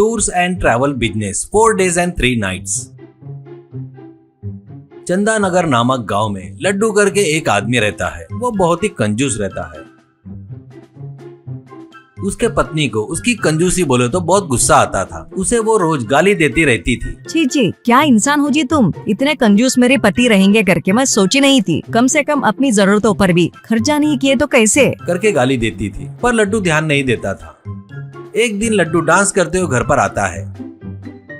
Tours and travel business 4 days and 3 nights। चंदा नगर नामक गांव में लड्डू करके एक आदमी रहता है। वो बहुत ही कंजूस रहता है। उसके पत्नी को उसकी कंजूसी बोले तो बहुत गुस्सा आता था। उसे वो रोज गाली देती रहती थी। छी छी, क्या इंसान हो जी तुम, इतने कंजूस मेरे पति रहेंगे करके मैं सोची नहीं थी। कम से कम अपनी जरूरतों पर भी खर्चा नहीं किए तो कैसे, करके गाली देती थी। पर लड्डू ध्यान नहीं देता था। एक दिन लड्डू डांस करते हुए घर पर आता है।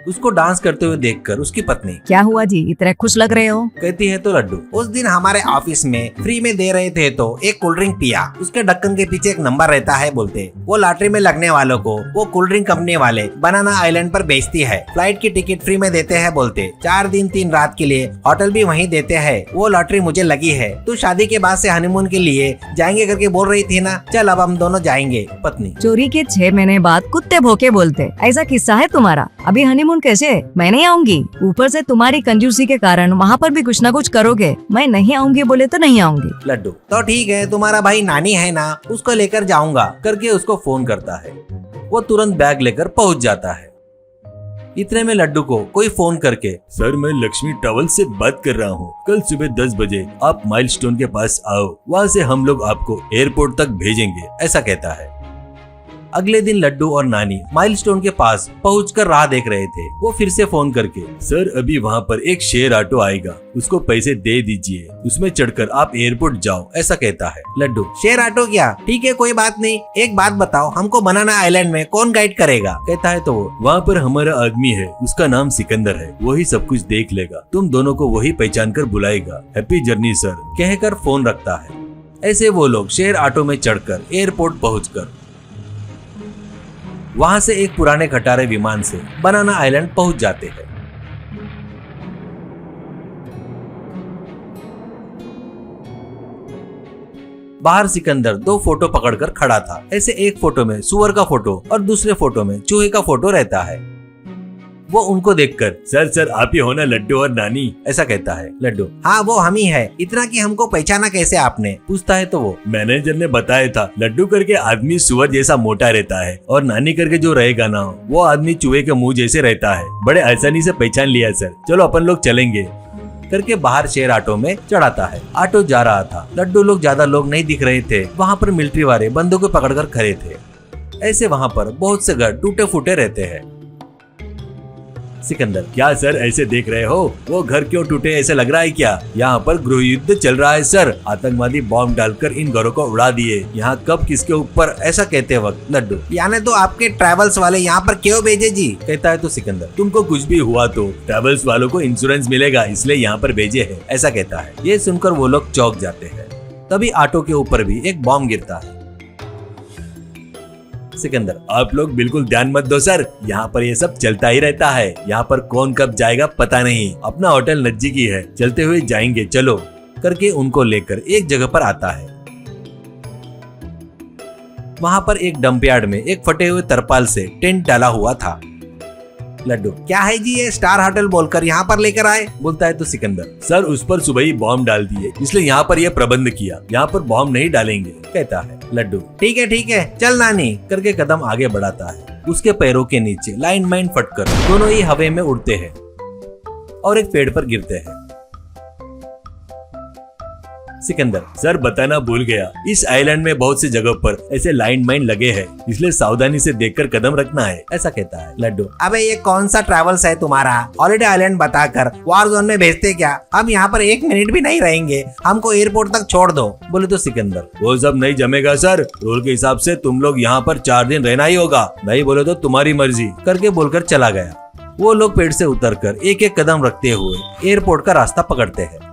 उसको डांस करते हुए देखकर उसकी पत्नी, क्या हुआ जी, इतने खुश लग रहे हो? कहती है तो लड्डू, उस दिन हमारे ऑफिस में फ्री में दे रहे थे तो एक कोल्ड ड्रिंक पिया। उसके ढक्कन के पीछे एक नंबर रहता है बोलते। वो लॉटरी में लगने वालों को वो कोल्ड ड्रिंक कंपनी वाले बनाना आइलैंड पर बेचती है। फ्लाइट की टिकट फ्री में देते हैं बोलते। 4 दिन 3 रात के लिए होटल भी वहीं देते हैं। वो लॉटरी मुझे लगी है। तू शादी के बाद से हनीमून के लिए जाएंगे करके बोल रही थी ना, चल अब हम दोनों जाएंगे। पत्नी, चोरी के 6 महीने बाद कुत्ते भौंके बोलते, ऐसा किस्सा है तुम्हारा? अभी हनीमून कैसे? मैं नहीं आऊंगी। ऊपर से तुम्हारी कंजूसी के कारण वहाँ पर भी कुछ न कुछ करोगे। मैं नहीं आऊंगी बोले तो नहीं आऊंगी। लड्डू, तो ठीक है, तुम्हारा भाई नानी है ना, उसको लेकर जाऊंगा करके उसको फोन करता है। वो तुरंत बैग लेकर पहुंच जाता है। इतने में लड्डू को कोई फोन करके, सर मैं लक्ष्मी ट्रैवल से बात कर रहा हूँ, कल सुबह 10 बजे आप माइलस्टोन के पास आओ, वहाँ से हम लोग आपको एयरपोर्ट तक भेजेंगे, ऐसा कहता है। अगले दिन लड्डू और नानी माइलस्टोन के पास पहुंचकर राह देख रहे थे। वो फिर से फोन करके, सर अभी वहाँ पर एक शेयर ऑटो आएगा, उसको पैसे दे दीजिए, उसमें चढ़कर आप एयरपोर्ट जाओ, ऐसा कहता है। लड्डू, शेयर ऑटो क्या, ठीक है कोई बात नहीं, एक बात बताओ, हमको बनाना आइलैंड में कौन गाइड करेगा? कहता है तो वो, वहाँ पर हमारा आदमी है, उसका नाम सिकंदर है, वही सब कुछ देख लेगा, तुम दोनों को वही पहचान कर बुलाएगा, हैप्पी जर्नी सर, कहकर फोन रखता है। ऐसे वो लोग शेयर ऑटो में चढ़कर एयरपोर्ट पहुंचकर वहां से एक पुराने खटारे विमान से बनाना आइलैंड पहुंच जाते हैं। बाहर सिकंदर 2 फोटो पकड़कर खड़ा था। ऐसे एक फोटो में सुअर का फोटो और दूसरे फोटो में चूहे का फोटो रहता है। वो उनको देखकर, सर आप ही हो ना लड्डू और नानी, ऐसा कहता है। लड्डू, हाँ वो हम ही है, इतना कि हमको पहचाना कैसे आपने? पूछता है तो वो, मैनेजर ने बताया था, लड्डू करके आदमी सुअर जैसा मोटा रहता है और नानी करके जो रहेगा ना, वो आदमी चूहे के मुंह जैसे रहता है, बड़े आसानी से पहचान लिया सर, चलो अपन लोग चलेंगे, करके बाहर शेयर ऑटो में चढ़ाता है। ऑटो जा रहा था। लड्डू लोग ज्यादा लोग नहीं दिख रहे थे। वहाँ पर मिलिट्री वाले बंदूकें पकड़कर खड़े थे। ऐसे वहाँ पर बहुत से घर टूटे फूटे रहते हैं। सिकंदर, क्या सर ऐसे देख रहे हो, वो घर क्यों टूटे, ऐसे लग रहा है क्या? यहाँ पर गृह युद्ध चल रहा है सर, आतंकवादी बॉम्ब डालकर इन घरों को उड़ा दिए, यहाँ कब किसके ऊपर, ऐसा कहते वक्त लड्डू, यानी तो आपके ट्रैवल्स वाले यहाँ पर क्यों भेजे जी? कहता है तो सिकंदर, तुमको कुछ भी हुआ तो ट्रैवल्स वालों को इंश्योरेंस मिलेगा, इसलिए यहाँ पर भेजे है, ऐसा कहता है। ये सुनकर वो लोग चौंक जाते हैं। तभी ऑटो के ऊपर भी एक बॉम्ब गिरता है। सिकंदर, आप लोग बिल्कुल ध्यान मत दो सर, यहाँ पर ये सब चलता ही रहता है, यहाँ पर कौन कब जाएगा पता नहीं, अपना होटल नजदीकी है, चलते हुए जाएंगे, चलो, करके उनको लेकर एक जगह पर आता है। वहाँ पर एक डंपयार्ड में एक फटे हुए तरपाल से टेंट डाला हुआ था। लड्डू, क्या है जी ये स्टार होटल बोलकर यहाँ पर लेकर आए? बोलता है तो सिकंदर, सर उस पर सुबह ही बॉम्ब डाल दिए, इसलिए यहाँ पर यह प्रबंध किया, यहाँ पर बॉम्ब नहीं डालेंगे, कहता है। लड्डू, ठीक है चल नानी, करके कदम आगे बढ़ाता है। उसके पैरों के नीचे लाइन माइन फटकर दोनों ही हवा में उड़ते हैं और एक पेड़ पर गिरते हैं। सिकंदर, सर बताना भूल गया, इस आइलैंड में बहुत सी जगह पर ऐसे लाइन माइन लगे हैं, इसलिए सावधानी से देखकर कदम रखना है, ऐसा कहता है। लड्डू, अबे ये कौन सा ट्रैवल्स है तुम्हारा, हॉलिडे आइलैंड बताकर वॉर जोन में भेजते क्या? हम यहाँ पर 1 मिनट भी नहीं रहेंगे, हमको एयरपोर्ट तक छोड़ दो। बोले तो सिकंदर, वो सब नहीं जमेगा सर, रूल के हिसाब से तुम लोग यहाँ पर 4 दिन रहना ही होगा, नहीं बोले तो तुम्हारी मर्जी, करके बोलकर चला गया। वो लोग पेड़ से उतरकर एक एक कदम रखते हुए एयरपोर्ट का रास्ता पकड़ते हैं।